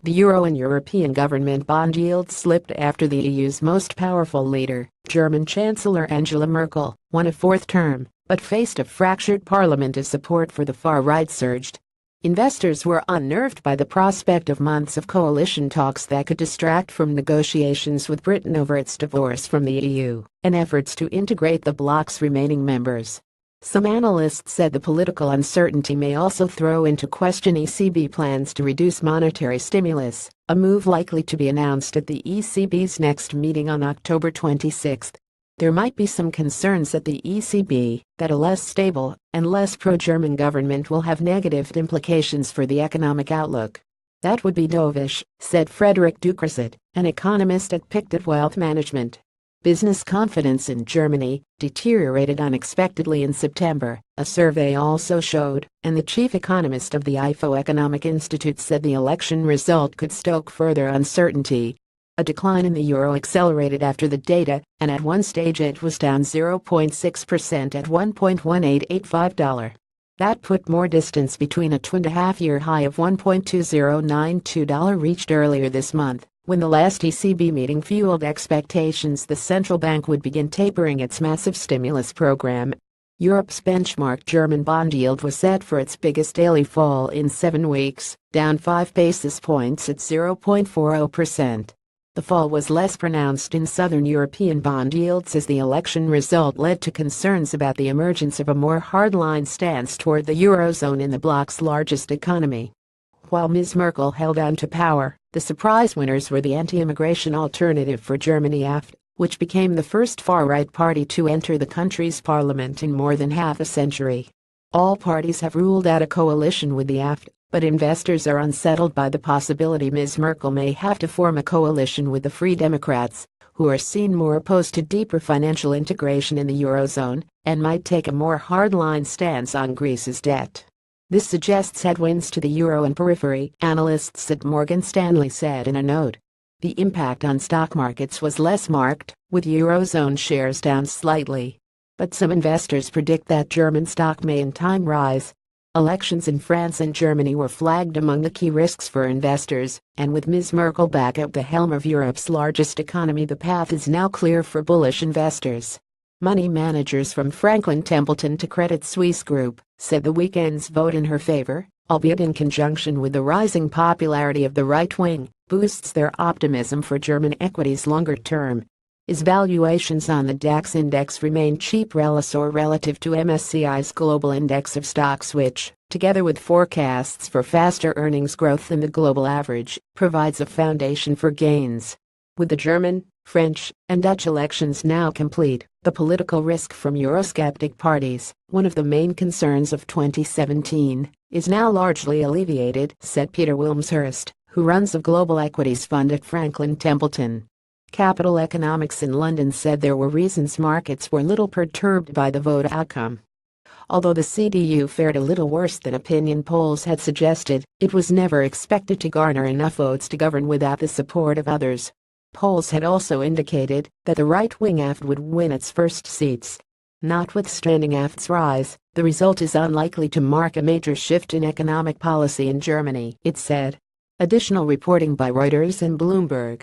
The euro and European government bond yields slipped after the EU's most powerful leader, German Chancellor Angela Merkel, won a fourth term, but faced a fractured parliament as support for the far right surged. Investors were unnerved by the prospect of months of coalition talks that could distract from negotiations with Britain over its divorce from the EU and efforts to integrate the bloc's remaining members. Some analysts said the political uncertainty may also throw into question ECB plans to reduce monetary stimulus, a move likely to be announced at the ECB's next meeting on October 26. There might be some concerns at the ECB that a less stable and less pro-German government will have negative implications for the economic outlook. That would be dovish, said Frederick Ducrosset, an economist at Pictet Wealth Management. Business confidence in Germany deteriorated unexpectedly in September, a survey also showed, and the chief economist of the IFO Economic Institute said the election result could stoke further uncertainty. A decline in the euro accelerated after the data, and at one stage it was down 0.6% at $1.1885. That put more distance between a 2.5-year high of $1.2092 reached earlier this month, when the last ECB meeting fueled expectations the central bank would begin tapering its massive stimulus program. Europe's benchmark German bond yield was set for its biggest daily fall in 7 weeks, down 5 basis points at 0.40%. The fall was less pronounced in southern European bond yields as the election result led to concerns about the emergence of a more hardline stance toward the eurozone in the bloc's largest economy. While Ms. Merkel held on to power, the surprise winners were the anti-immigration Alternative for Germany AfD, which became the first far-right party to enter the country's parliament in more than half a century. All parties have ruled out a coalition with the AfD, but investors are unsettled by the possibility Ms. Merkel may have to form a coalition with the Free Democrats, who are seen more opposed to deeper financial integration in the eurozone and might take a more hardline stance on Greece's debt. This suggests headwinds to the euro and periphery, analysts at Morgan Stanley said in a note. The impact on stock markets was less marked, with eurozone shares down slightly. But some investors predict that German stock may in time rise. Elections in France and Germany were flagged among the key risks for investors, and with Ms. Merkel back at the helm of Europe's largest economy, the path is now clear for bullish investors. Money managers from Franklin Templeton to Credit Suisse Group said the weekend's vote in her favor, albeit in conjunction with the rising popularity of the right wing, boosts their optimism for German equities longer term. As valuations on the DAX index remain cheap relative to MSCI's global index of stocks, which, together with forecasts for faster earnings growth than the global average, provides a foundation for gains. With the German, French, and Dutch elections now complete, the political risk from Eurosceptic parties, one of the main concerns of 2017, is now largely alleviated, said Peter Wilmshurst, who runs a global equities fund at Franklin Templeton. Capital Economics in London said there were reasons markets were little perturbed by the vote outcome. Although the CDU fared a little worse than opinion polls had suggested, it was never expected to garner enough votes to govern without the support of others. Polls had also indicated that the right-wing AfD would win its first seats. Notwithstanding AfD's rise, the result is unlikely to mark a major shift in economic policy in Germany, it said. Additional reporting by Reuters and Bloomberg